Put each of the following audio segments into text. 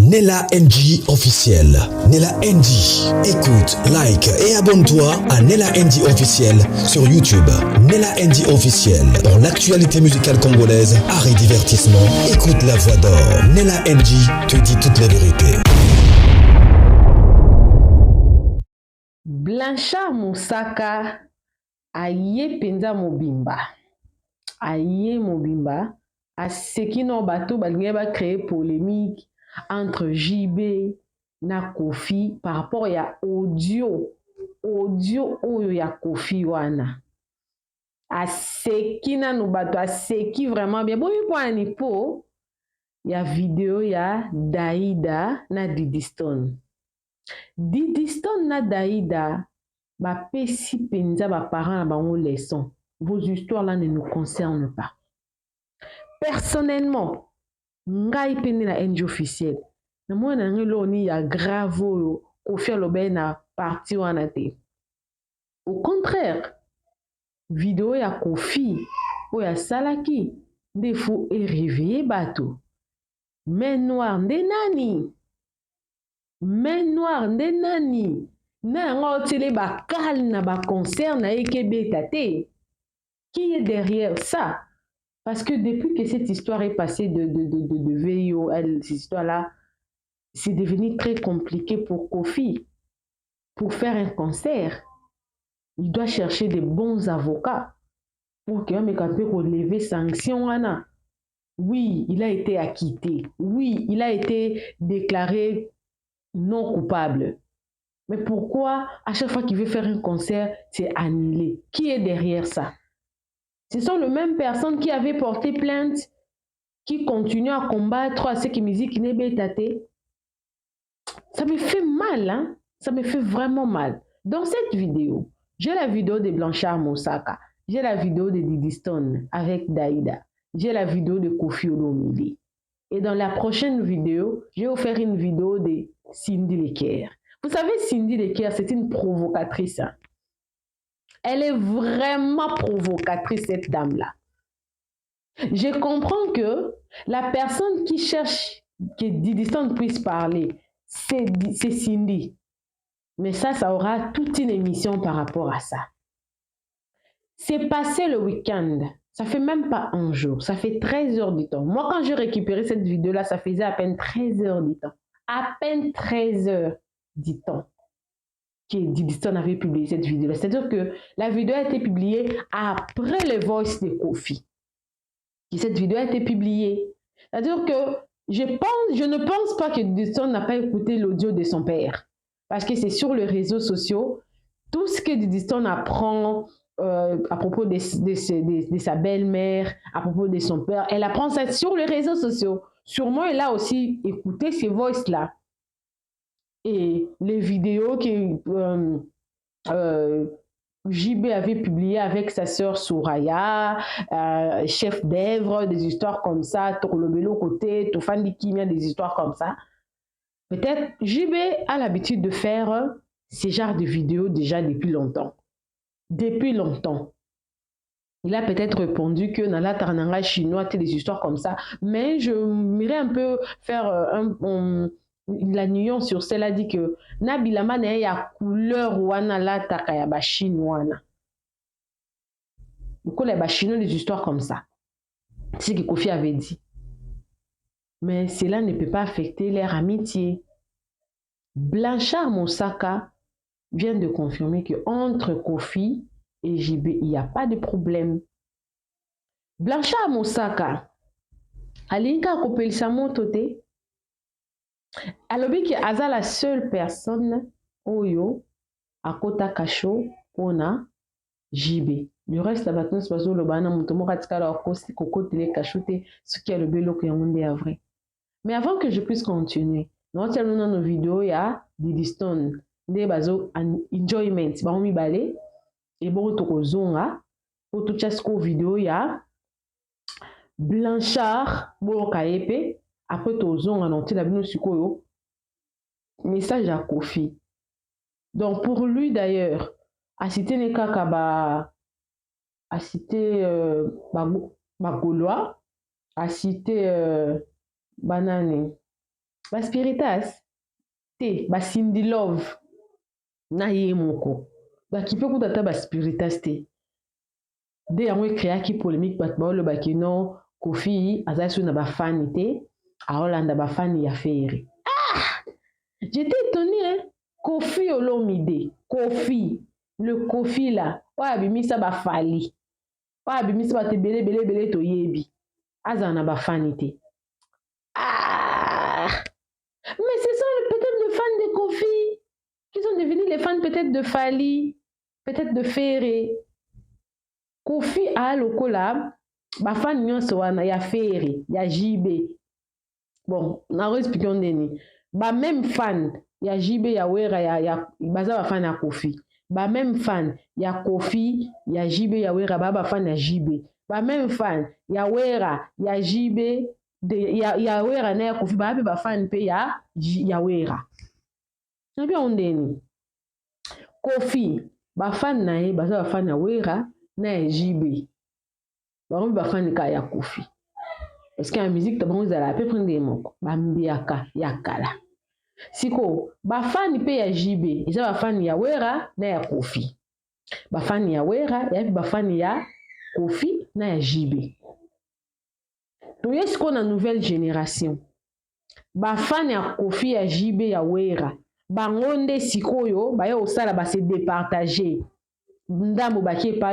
Nella NG officiel. Nella NG. Écoute, like et abonne-toi à Nella NG officiel sur YouTube. Nella NG officiel. Pour l'actualité musicale congolaise, art et divertissement, écoute la voix d'or. Nella NG te dit toute la vérité. Blanchard Moussaka aye penza mobimba. Aye mobimba. A ce qui n'ont bateau va créer polémique entre JB na Kofi par rapport à audio oyo ya Kofi wana. A ce qui na no bateau, a ce qui vraiment bien. Bon, il y a po ya vidéo ya Daïda na Didiston. Didiston na Daïda ba pesi penza ba parents na bango leçon. Vos histoires là ne nous concernent pas. Personnellement, ngai pene na NG officiel. Na mwana ngelo ni ya grave oyo Kofi alobe na parti wana te. Au contraire, vidéo ya Kofi oyo ya salaki ndefu réveiller bato. Main noire nde nani? Main noire nde nani? Na nga otele ba kal na ba concert na ekebeta te. Qui est derrière ça? Parce que depuis que cette histoire est passée de VIO, cette histoire-là, c'est devenu très compliqué pour Kofi. Pour faire un concert, il doit chercher des bons avocats pour qu'il puisse relever sanctions. Oui, il a été acquitté. Oui, il a été déclaré non coupable. Mais pourquoi, à chaque fois qu'il veut faire un concert, c'est annulé? Qui est derrière ça? Ce sont les mêmes personnes qui avaient porté plainte, qui continuent à combattre à ce qui musique n'est pas tâté. Ça me fait mal, hein? Ça me fait vraiment mal. Dans cette vidéo, j'ai la vidéo de Blanchard Moussaka, j'ai la vidéo de Didiston avec Daïda, j'ai la vidéo de Kofi Olomide. Et dans la prochaine vidéo, je vais vous faire une vidéo de Cindy Leker. Vous savez, Cindy Leker, c'est une provocatrice. Hein? Elle est vraiment provocatrice, cette dame-là. Je comprends que la personne qui cherche que Didiston puisse parler, c'est Cindy. Mais ça aura toute une émission par rapport à ça. C'est passé le week-end. Ça fait même pas un jour. Ça fait 13 heures du temps. Moi, quand j'ai récupéré cette vidéo-là, ça faisait à peine 13 heures du temps. À peine 13 heures du temps que Didiston avait publié cette vidéo-là. C'est-à-dire que la vidéo a été publiée après le voice de Kofi. Et cette vidéo a été publiée. C'est-à-dire que je ne pense pas que Didiston n'a pas écouté l'audio de son père. Parce que c'est sur les réseaux sociaux. Tout ce que Didiston apprend à propos de sa belle-mère, à propos de son père, elle apprend ça sur les réseaux sociaux. Sûrement, elle a aussi écouté ces voices-là. Et les vidéos que JB avait publiées avec sa sœur Souraya, chef d'œuvre, des histoires comme ça, Torlobelo côté, Tofandi Kimia, des histoires comme ça. Peut-être JB a l'habitude de faire ce genre de vidéos déjà depuis longtemps. Depuis longtemps. Il a peut-être répondu que dans la Tarnanga chinois, des histoires comme ça. Mais je m'irais un peu faire la nuance sur celle-là, dit que Nabilama n'a ya couleur wana la takaya ba chinois. Donc les chinois des histoires comme ça. C'est ce que Kofi avait dit. Mais cela ne peut pas affecter leur amitié. Blanchard Moussaka vient de confirmer qu'entre Kofi et JB, il n'y a pas de problème. Blanchard Moussaka, Alinka Kopelisa Motote, alobi ki aza la seule personne oyo akota kasho pona JB. Le reste la batons bazo lobana mutomo katikala okosi kokotele kashote ce qui est le belo que yonde est vrai. Mais avant que je puisse continuer, nous allons nos vidéos ya Didiston nde bazo enjoyment ba mi balé et bon to zonga pour tout chasko vidéo ya Blanchard Bolokayepe après to zonga non tila bino sikoyo message à Kofi. Donc pour lui d'ailleurs, a cité Nekaka a cité Gaulois, a cité Banane Ba Spiritas, te, ba Cindy Love, na ye moko. Ba kipe kutata ba Spiritas te. De yango créaki polémique bat ba le ki non Kofi azasu na ba fan te, a Hollande ba fan ya Ferry. Ah! J'étais étonnée, hein? Kofi Olomide, Kofi, le Kofi là, ouais, abimisa ba fali. Ouais, abimisa ba te belé to yebi. Azana ba fanité. Ah! Mais ce sont peut-être les fans de Kofi qui sont devenus les fans peut-être de Fali, peut-être de Ferré. Kofi a le collab, ba fan nyonso wana ya Ferré, ya JB. Bon, na expliquons deni. Ba même fan ya JB ya Wera ya baza ba fan ya Kofi. Ba même fan ya Kofi ya JB ya Wera ba fan ya JB. Ba même fan ya Wera ya JB de ya Wera na ya Kofi ba fan pe ya Wera. Na bien ondeni. Kofi ba fan na ye baza ba fan ya Wera na ya JB. Ba fan ka ya Kofi. Est-ce que la musique tabango zala pe prendre des mots bambiaka yakala. Siko ba fan pe ya JB, eza ba fan ya Wera na ya Kofi. Ba fan ya Wera ya ba fan ya Kofi na ya JB. To yesko na nouvelle génération. Ba fan ya Kofi ya JB ya Wera. Bangonde sikoyo ba yo sala ba se départager. Ndambo bakie pa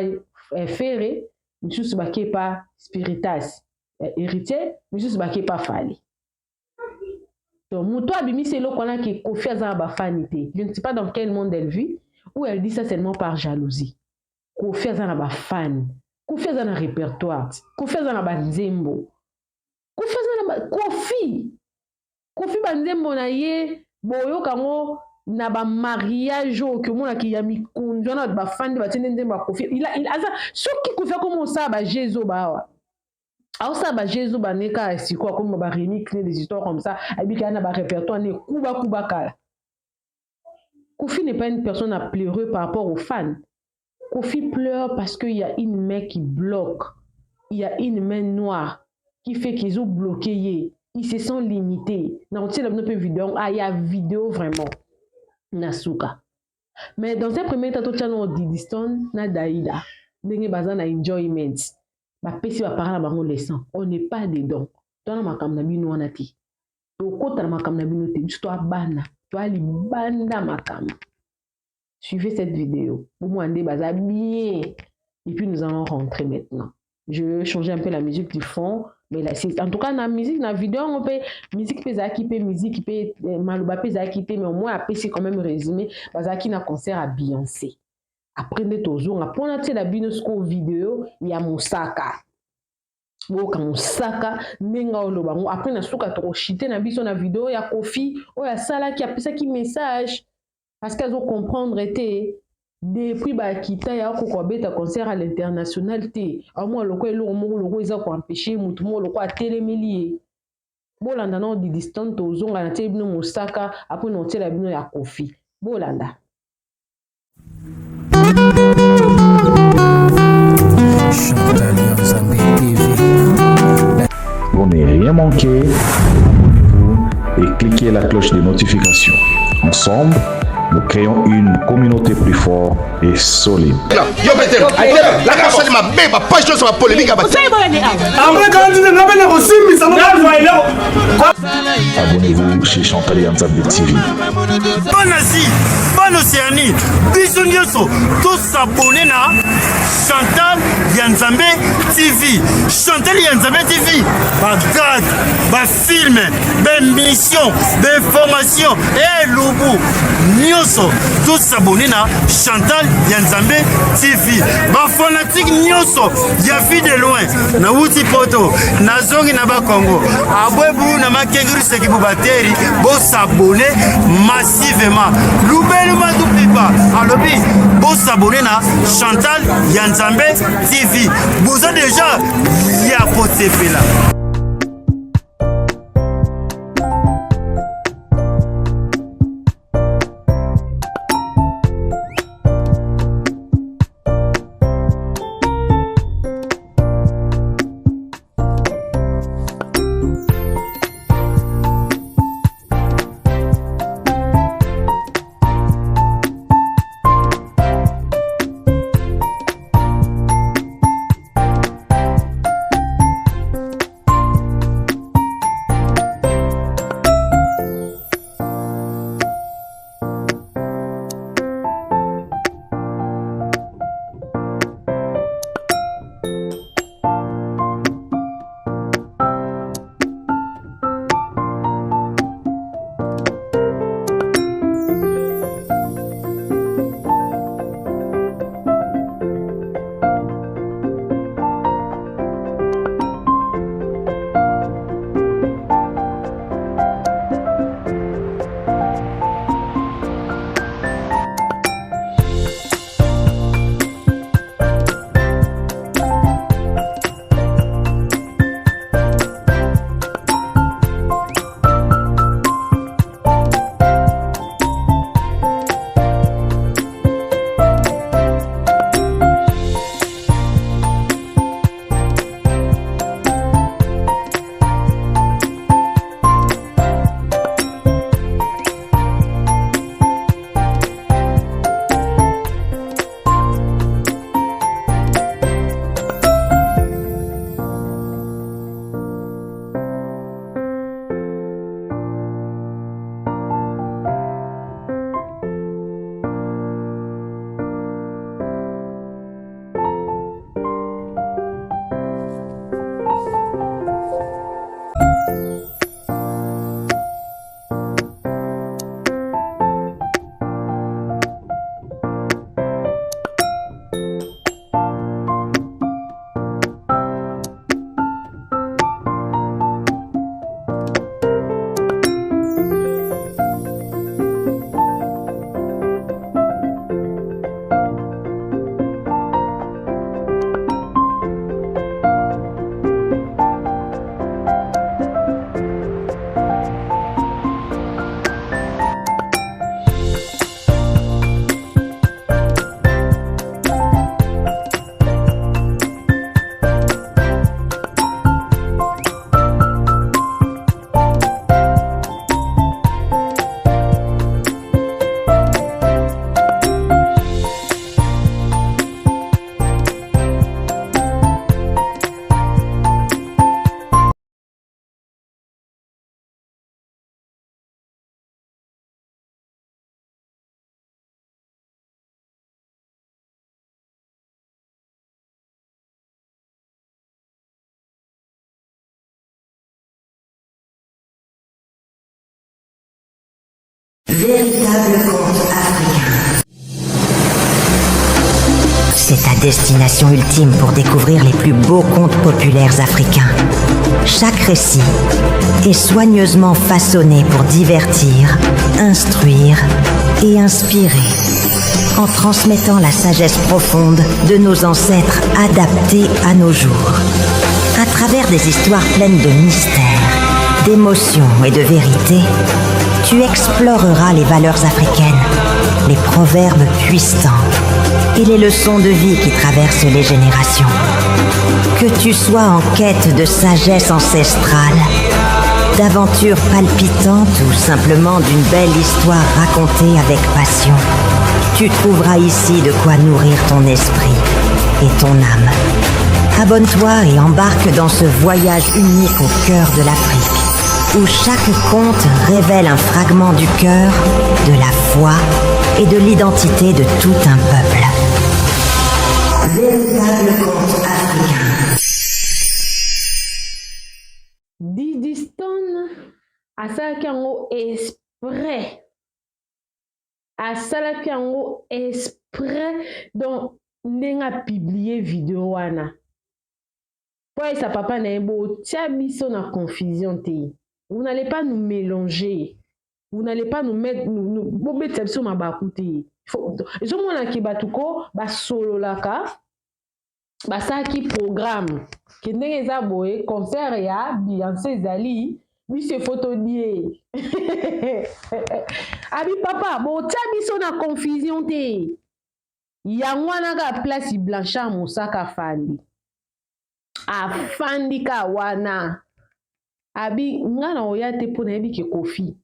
Ferré, misusu bakie pa Spiritas. Héritier, mais juste baké pas Fali. Donc, Mouto Abimi, c'est l'eau qu'on a qui Kofi a ba fanité. Je ne sais pas dans quel monde elle vit, ou elle dit ça seulement par jalousie. Kofi a ba fan. Kofi a un répertoire. Kofi a ba nzembo. Kofi a ba Kofi. Kofi banzembo na ye, boyo kango na ba mariage que mon qui a mis konjona ba fan de ba nzembo Kofi. Il a ça. Ce qui Kofi comme ça ba Jésus ba. Alors ça ba Jésus ba neka siko comme ba remix des histoires comme ça abika na ba répertoire ne kuba kala. Kofi n'est pas une personne à pleurer par rapport aux fans. Kofi pleure parce qu'il y a une main qui bloque. Il y a une main noire qui fait qu'ils ont bloqué. Ils se sont limités. Dans notre vidéo, il y a vidéo vraiment nasuka. Mais dans un premier temps, tu as un Didiston na Daïda. Dengue bazan na enjoyment. On n'est pas dedans. Toi, makam na bino wana ti. Okota na makam na bino ti. Toi bana. Toi li banda makam. Suivez cette vidéo. Pour moi, ande baza bien. Et puis nous allons rentrer maintenant. Je vais changer un peu la musique du fond. Mais là, en tout cas, dans la musique, dans la vidéo, on peut musique peut musique peut maluba peut mais au moins après c'est quand même résumé. Baza qui na concert à Beyoncé. Après de toujours après on a la binosco vidéo il y a Moussaka boka Moussaka nenga oloba après na suka to chiter na biso na vidéo ya Kofi o ya sala qui a pesa qui message parce qu'elles ont comprendre été depuis ba kita ya ko beta concert à l'international té au moins loko elo mo loko isa ko empêcher mutu mo loko a télémélier bolanda na di distance to zonga na té bino Moussaka après no té la bino ya Kofi bolanda. Pour ne rien manquer, abonnez-vous et cliquez la cloche de notification. Ensemble, nous créons une communauté plus forte et solide. Abonnez-vous chez Chantal Yanzambe TV. Bonne Asie, bonne Océanie, bisous nyonso, tous abonnés na Chantal Yanzambe TV. Chantal Yanzambe TV, bagad, ba film, ba mission, ba information, et loubou, nyonso, tous abonnés na Chantal Yanzambe TV. Ba fanatique nyonso, ya fi de loin, na wuti poto, na zongi na ba Congo, abwebu na makenguru seki bubateri, bo s'abonner massivement. Loubelu Madoupipa, alobi, bo s'abonner na Chantal Yanzambe TV. Vous avez déjà ya poté là. Véritable conte africain. C'est ta destination ultime pour découvrir les plus beaux contes populaires africains. Chaque récit est soigneusement façonné pour divertir, instruire et inspirer, en transmettant la sagesse profonde de nos ancêtres adaptée à nos jours. À travers des histoires pleines de mystères, d'émotions et de vérité, tu exploreras les valeurs africaines, les proverbes puissants et les leçons de vie qui traversent les générations. Que tu sois en quête de sagesse ancestrale, d'aventures palpitantes ou simplement d'une belle histoire racontée avec passion, tu trouveras ici de quoi nourrir ton esprit et ton âme. Abonne-toi et embarque dans ce voyage unique au cœur de l'Afrique, où chaque conte révèle un fragment du cœur, de la foi et de l'identité de tout un peuple. Véritable conte africain. Didi Stone asalaki yango exprès. Asalaki yango exprès. Donc, ndenge apublie video wana. Po esa papa na ye bo tia biso na confusion te. Vous n'allez pas nous mélanger. Vous n'allez pas nous mettre bo beta biso mabaku te. Je mona ki batuko ba solo laka. Basaki programme. Ke ndenge eza boye concert ya Beyoncé ezali biso photo die. Abi papa bo tia biso na confusion te. Yango wana ka place Blanchard Mosaka fandi. Afandi ka wana. Abi nga na oya te po na yebi ke Kofi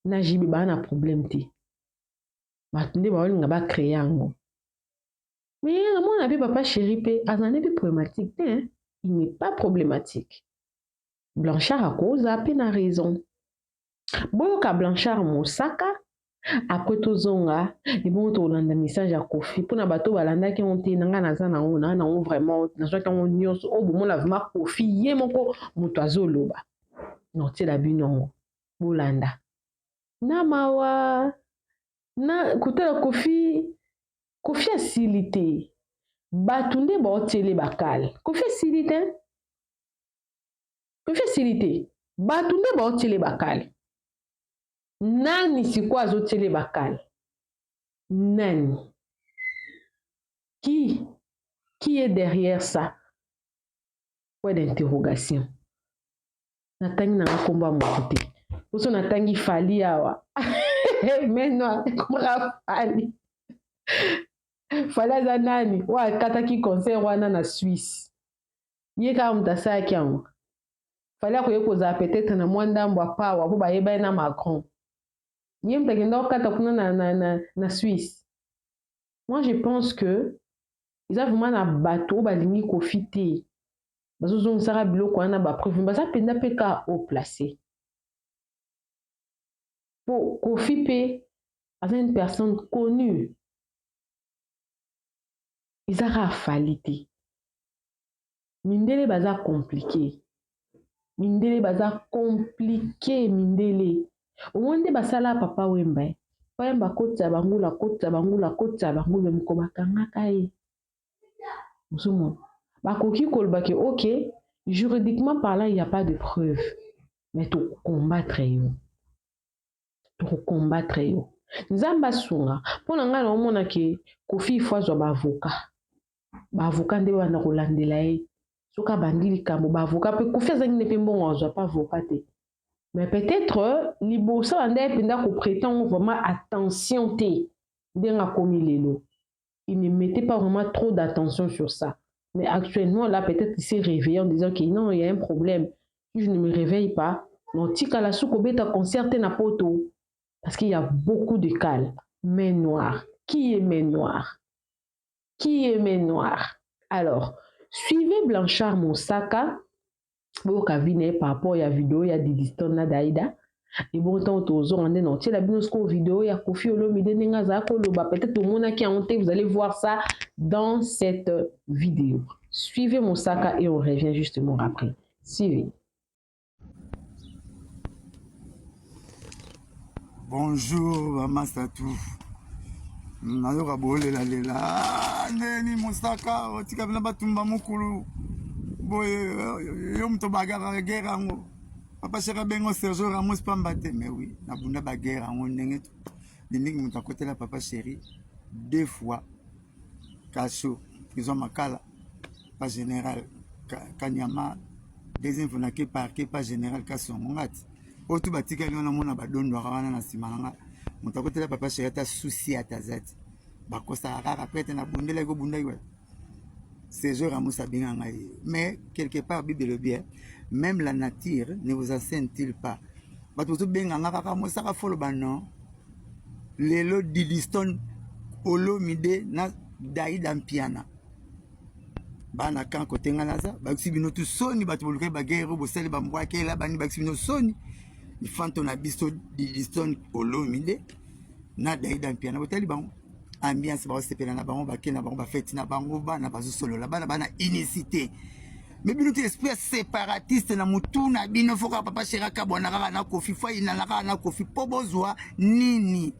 na jibi ba na problème te. Batunde ba olinga ba créer yango. Mais mon avis papa chéri pe azane bi problématique te, hein? Il n'est pas problématique. Blanchard a cause a peine raison. Boyoka Blanchard Mosaka après tozonga et bon to landa message à Kofi pour na bato balanda ki on te nanga naza na on vraiment na joie qu'on nyos o bon la vraiment Kofi ye moko moto azoloba. Non te la binongo bolanda. Na mawa na kutela Kofi asilite. Batunde ba otele bakal. Kofi asilite. Kofi asilite. Batunde ba otele bakal. Nani sikuwa azotele bakal? Nani? Qui est derrière ça? Point d'interrogation. Natangi na komba mokote. Oso natangi fali awa. Mais non, comment fali? Fala za nani wa kataki concert wana na Suisse. Ye ka mtasaki yango. Fala ko yekoza peut-être na mwandambo apawa bo bayeba na Macron. Ye mtakenda kata kuna na Suisse. Moi je pense que ils ont vraiment na bateau balingi Kofi te. Bazozo msara biloko wana ba preuve baza penda peka au placé. Pour Kofi pe as une personne connue. Izara falite. Mindele baza compliqué. Mindele baza compliqué mindele. Omonde basala papa wemba. Wemba kota bangula mko bakanga kai. Musumo. Bakoki kolbake OK, juridiquement parlant, il n'y a pas de preuve. Mais tu combattre yo. Tu combattre yo. Nzamba sunga. Pona nga na omona ke Kofi fois zo ba avocat. Ba avocat nde wana kolandela ye. Soka bandili kambo ba avocat pe Kofi azangi ne pe mbongo zo pas avocat te. Mais peut-être libosa anda penda ko prétend vraiment attention te denga komi lelo. Il ne mettait pas vraiment trop d'attention sur ça. Mais actuellement là peut-être il s'est réveillé en disant que non, il y a un problème. Si je ne me réveille pas, non tika la souko beta concerté na poto parce qu'il y a beaucoup de cales. Main noire. Qui est main noire? Qui est main noire? Alors, suivez Blanchard Mosaka. Vous avez par rapport à la vidéo, il y a des distances d'Aïda. Et bon, tant aux on est non, la vidéo, il y a Kofi Olomide Nengaza Koloba. Peut-être au monde qui a honte, vous allez voir ça dans cette vidéo. Suivez Mosaka et on revient justement après. Suivez. Bonjour, Maman Satou. Nayoka bolela lela. Neni Mosaka, otika bina batumba mukulu. Boye, yo mto bagara guerre ngo. Papa Chera bengo Sergio Ramos Pambate, mais oui, na bunda baguerre ngo ndenge. Ndenge mto côté la Papa Chéri 2 fois. Kacho, prison Makala, pas général Kanyama, deuxième fois naké parquet pas général Kassongati. Otu batika liona mona badondo akawana na simalanga. Mto côté la Papa Chéri ta souci à ta zati. Bakosa rara prête na bundela go bunda iwa. Sergio Ramos a bien engaillé. Mais quelque part, Bible le bien, même la nature ne vous enseigne-t-il pas. Batutu benga kaka mosaka folo banon. Lelo Didiston Olomide na Daïda Mpiana. Bana kan kote nganaza, baksi bino tu soni batu boluke bagero bosele bambwake la bani baksi bino soni. Ifanto na bisto Didiston Olomide na Daïda Mpiana botali bango. Ambiance ba sepela na bango bakena bango ba fête na bango bana bazo solo la bana unicité mais bino esprit séparatiste na mutu na bino foka Papa Chera kabona kaka na kofi foi na kaka na kofi po bozwa nini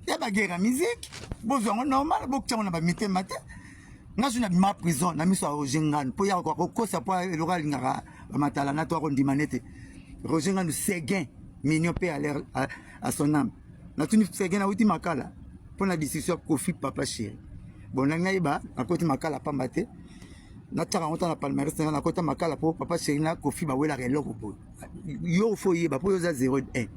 ya ba guerre musique bozwa normal bokcha na ba mitema te ngazu na ma prison na miso Roger Ngane po ya ko kosa po elora lingaka ba matala na to ko ndimanete Roger Ngane Seguin mignon pe à son âme na tuni Seguin na uti makala pour la décision Kofi Papa Chéri. Bon, nangaiba, à côté makala pambate. Na tara onta na palmarès na côté makala pour Papa Chéri na Kofi ba wela relo ko. Yo foye ba pour yo 0-1.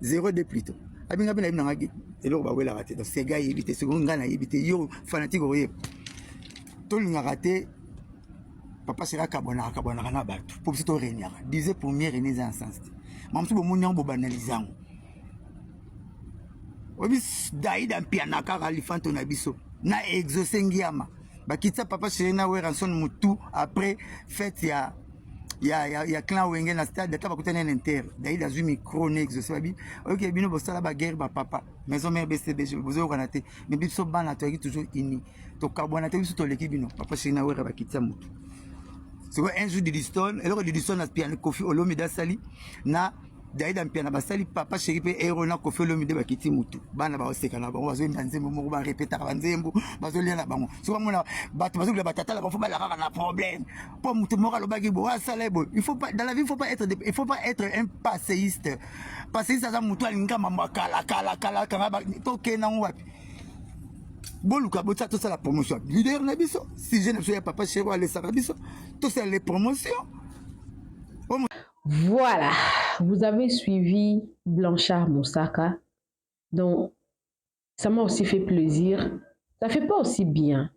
0-2 plutôt. Abinga bina ibina ngaki. Elo ba wela raté. Donc ces gars éviter seconde na éviter yo fanatique oye. To linga raté. Papa Chéri kabona na batu. Pour c'est to réunion. Disait première réunion en sens. Mamsu bo moni bo banalisant. Obis Daïda Mpiana kaka lifanto na biso na exaucé ngiama bakitsa Papa Chéri na weranson mutu après fête ya clan wenge na stade ta bakutana na inter Daïda zu micro na exaucé babi OK bino bosala ba guerre ba papa maison mère BCBG bozo kanate mais biso bana to toujours ini to kabona te biso to leki bino Papa Chéri na wera bakitsa mutu c'est un jour de Didiston et le Didiston na piano Kofi Olomide sali na Daïda Mpiana basali Papa Chéri pe héros na Kofi Olomide bakiti mutu bana ba oseka na bango bazo nzembo moko ba répéter ka nzembo bazo lia na bango so mona bato bazo la batata la ba foba la kaka na problème pour mutu moko lo bagi bo asala bo il faut pas dans la vie il faut pas être un passéiste ça mutu alinga mamba kala kanga ba to kena wapi boluka botsa to la promotion leader na biso si je ne suis pas Papa Chéri wa le sarabiso to c'est les promotions. Voilà, vous avez suivi Blanchard Moussaka, donc ça m'a aussi fait plaisir. Ça fait pas aussi bien.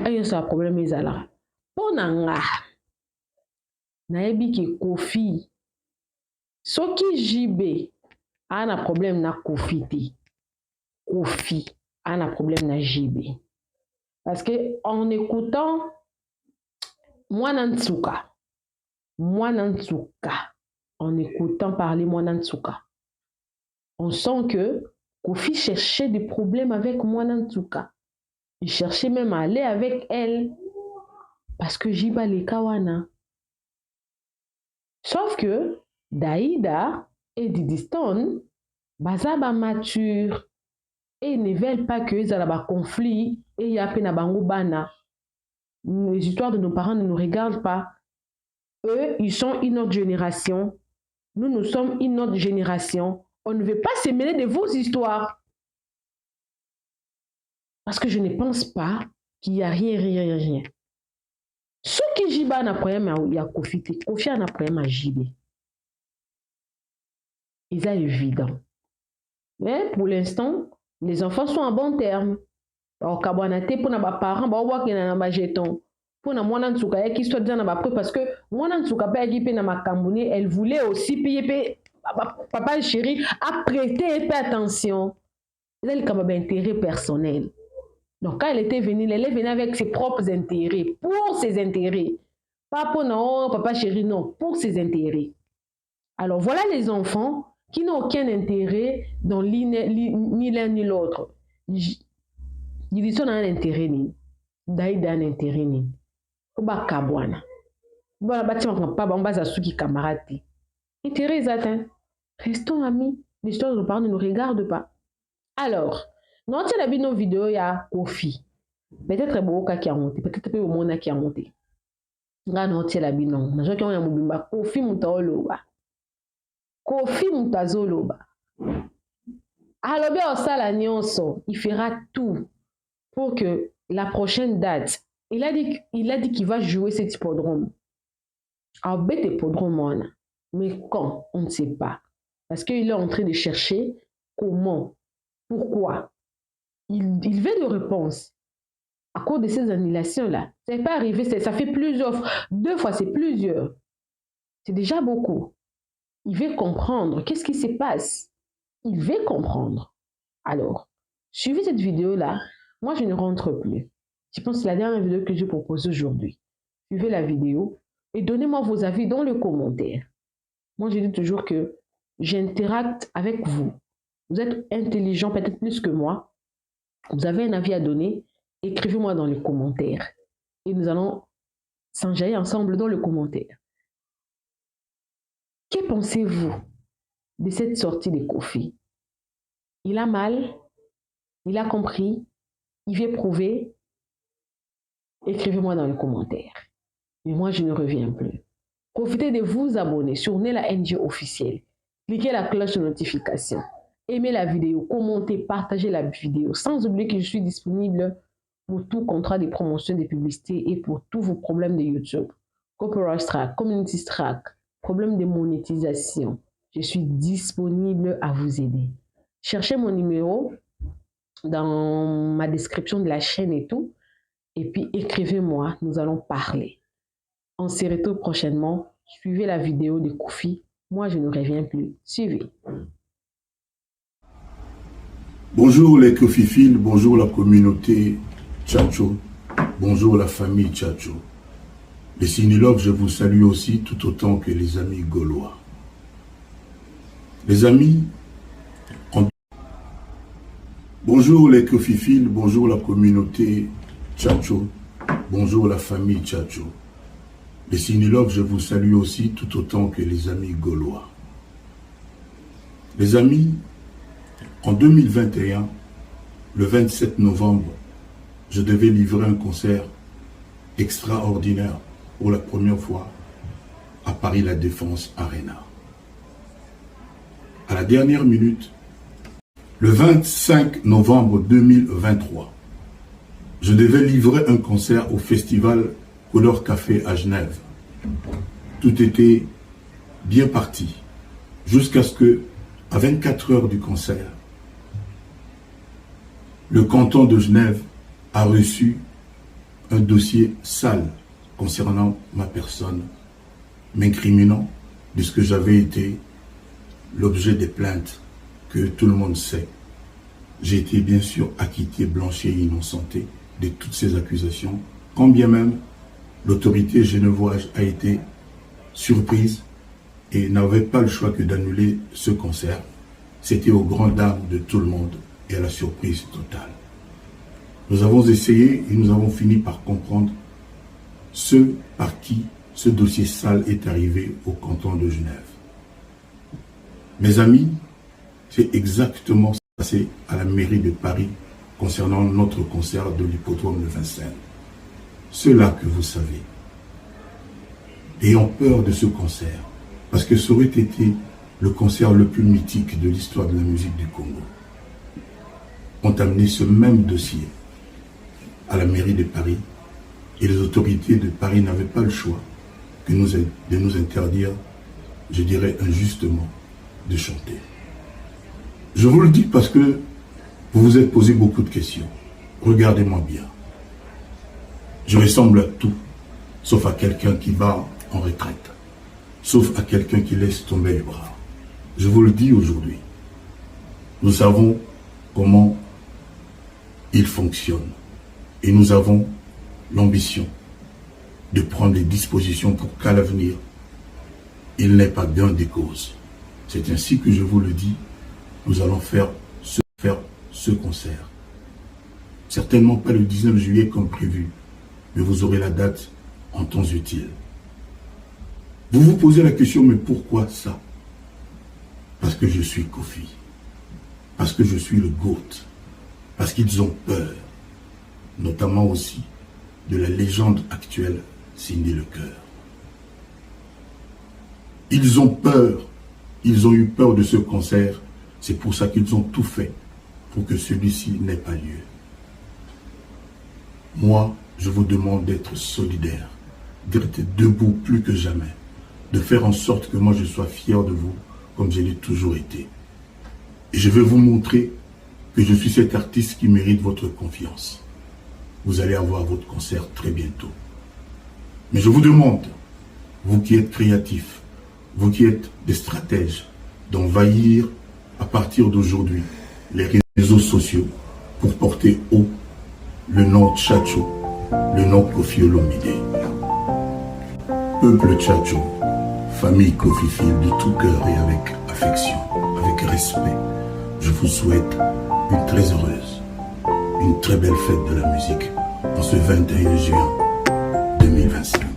Il y a un problème là. Pour nanga, naebi ki Kofi, soki JB a un problème na Kofi te. Kofi a un problème na JB. Parce que en écoutant Mwanantsuka, en écoutant parler Mwanantsuka, on sent que Kofi cherchait des problèmes avec Mwanantsuka. Il cherchait même à aller avec elle parce que Jiba les Kawana. Sauf que Daïda et Didiston, bazaba mature et ils ne veulent pas que ils aient un conflit et il y a peine à Bangobana. Les histoires de nos parents ne nous regardent pas. Eux, ils sont une autre génération. Nous sommes une autre génération. On ne veut pas se mêler de vos histoires. Parce que je ne pense pas qu'il y a rien. Ce qui Jiba a un problème, il y a Kofi. Kofi a un problème à Jibe. C'est évident. Mais pour l'instant, les enfants sont en bon terme. Alors, Kabwanate, pour nos parents, pour na Mwanantsuka qui soit dans ma preuve parce que Mwanantsuka pa équipe na makamboni elle voulait aussi payer Papa Chéri a prêté attention. Elle a un intérêt personnel. Donc quand elle était venue, elle est venue avec ses propres intérêts, pour ses intérêts. Pas pour non, Papa Chéri, non, pour ses intérêts. Alors voilà les enfants qui n'ont aucun intérêt dans ni l'un ni l'autre. Ils disent qu'on a un intérêt ni. Daïda a un intérêt ni. Oba kabwana. Voilà, bâtiment pas bon bas à ceux qui camarades. Intérêt atteint. Restons amis. L'histoire de nos parents ne nous regarde pas. Alors, non, tu as vu nos vidéos, il y a Kofi. Peut-être Boka qui a monté, peut-être peu Mona qui a monté. Non, tu as vu non. Je qui ont mobimba Kofi Mutaoloba. Kofi Mutazoloba. Alors bien ça la nyonso, il fera tout pour que la prochaine date, il a dit qu'il va jouer cet hippodrome. Alors bête hippodrome, mais quand, on ne sait pas. Parce qu'il est en train de chercher comment, pourquoi. Il veut des réponses. À cause de ces annulations-là, ça n'est pas arrivé, ça fait plusieurs fois. 2 fois, c'est plusieurs. C'est déjà beaucoup. Il veut comprendre qu'est-ce qui se passe. Il veut comprendre. Alors, suivez cette vidéo-là. Moi, je ne rentre plus. Je pense que c'est la dernière vidéo que je propose aujourd'hui. Suivez la vidéo et donnez-moi vos avis dans les commentaires. Moi, je dis toujours que j'interacte avec vous. Vous êtes intelligent, peut-être plus que moi. Vous avez un avis à donner. Écrivez-moi dans les commentaires. Et nous allons s'enjailler ensemble dans les commentaires. Que pensez-vous de cette sortie de Kofi? Il a mal, il a compris, il veut prouver. Écrivez-moi dans les commentaires. Mais moi, je ne reviens plus. Profitez de vous abonner sur Nella NG officiel. Cliquez la cloche de notification. Aimez la vidéo, commentez, partagez la vidéo. Sans oublier que je suis disponible pour tout contrat de promotion de publicité et pour tous vos problèmes de YouTube. Copyright Strike, Community Strike, problème de monétisation. Je suis disponible à vous aider. Cherchez mon numéro dans ma description de la chaîne et tout. Et puis écrivez-moi, nous allons parler. On se retrouve prochainement. Suivez la vidéo de Kofi. Moi, je ne reviens plus. Suivez. Bonjour les Kofifils, bonjour la communauté Tchatcho, bonjour la famille Tchatcho. Les Sinilogues, je vous salue aussi tout autant que les amis gaulois. Les amis, bonjour les Kofifils, bonjour la communauté Tchatcho, bonjour la famille Tchatcho. Les Sinilogues, je vous salue aussi tout autant que les amis gaulois. Les amis, en 2021, le 27 novembre, je devais livrer un concert extraordinaire pour la première fois à Paris La Défense Arena. À la dernière minute, le 25 novembre 2023, je devais livrer un concert au festival Couleur Café à Genève. Tout était bien parti, jusqu'à ce que, à 24 heures du concert, le canton de Genève a reçu un dossier sale concernant ma personne, m'incriminant de ce que j'avais été l'objet des plaintes que tout le monde sait. J'ai été bien sûr acquitté, blanchi et innocenté de toutes ces accusations, quand bien même l'autorité genevoise a été surprise et n'avait pas le choix que d'annuler ce concert. C'était aux grandes dames de tout le monde et à la surprise totale. Nous avons essayé et nous avons fini par comprendre ce par qui ce dossier sale est arrivé au canton de Genève. Mes amis, c'est exactement ce qui s'est passé à la mairie de Paris concernant notre concert de l'hippodrome de Vincennes. Ceux-là que vous savez, ayant peur de ce concert, parce que ça aurait été le concert le plus mythique de l'histoire de la musique du Congo, ont amené ce même dossier à la mairie de Paris et les autorités de Paris n'avaient pas le choix que de nous interdire, je dirais injustement, de chanter. Je vous le dis parce que vous vous êtes posé beaucoup de questions. Regardez-moi bien. Je ressemble à tout, sauf à quelqu'un qui va en retraite, sauf à quelqu'un qui laisse tomber les bras. Je vous le dis aujourd'hui. Nous savons comment il fonctionne et nous avons l'ambition de prendre des dispositions pour qu'à l'avenir, il n'ait pas gain des causes. C'est ainsi que je vous le dis, nous allons faire ce concert. Certainement pas le 19 juillet comme prévu, mais vous aurez la date en temps utile. Vous vous posez la question, mais pourquoi ça? Parce que je suis Kofi. Parce que je suis le GOAT. Parce qu'ils ont peur. Notamment aussi de la légende actuelle Cindy Lecœur. Ils ont peur. Ils ont eu peur de ce concert. C'est pour ça qu'ils ont tout fait pour que celui-ci n'ait pas lieu. Moi, je vous demande d'être solidaire, d'être debout plus que jamais, de faire en sorte que moi je sois fier de vous comme je l'ai toujours été. Et je vais vous montrer que je suis cet artiste qui mérite votre confiance. Vous allez avoir votre concert très bientôt. Mais je vous demande, vous qui êtes créatifs, vous qui êtes des stratèges, d'envahir à partir d'aujourd'hui les réseaux sociaux pour porter haut le nom Tchatcho, le nom Kofi Olomide. Peuple Tchatcho, famille Kofi Fil de tout cœur et avec affection, avec respect, je vous souhaite une très heureuse, une très belle fête de la musique en ce 21 juin 2025.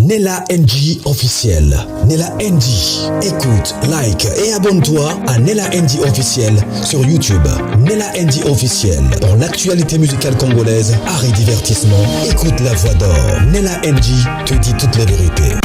Nella NG officiel. Nella NG. Écoute, like et abonne-toi à Nella NG officiel sur YouTube. Nella NG officiel. Pour l'actualité musicale congolaise, art et divertissement, écoute la voix d'or. Nella NG te dit toutes les vérités.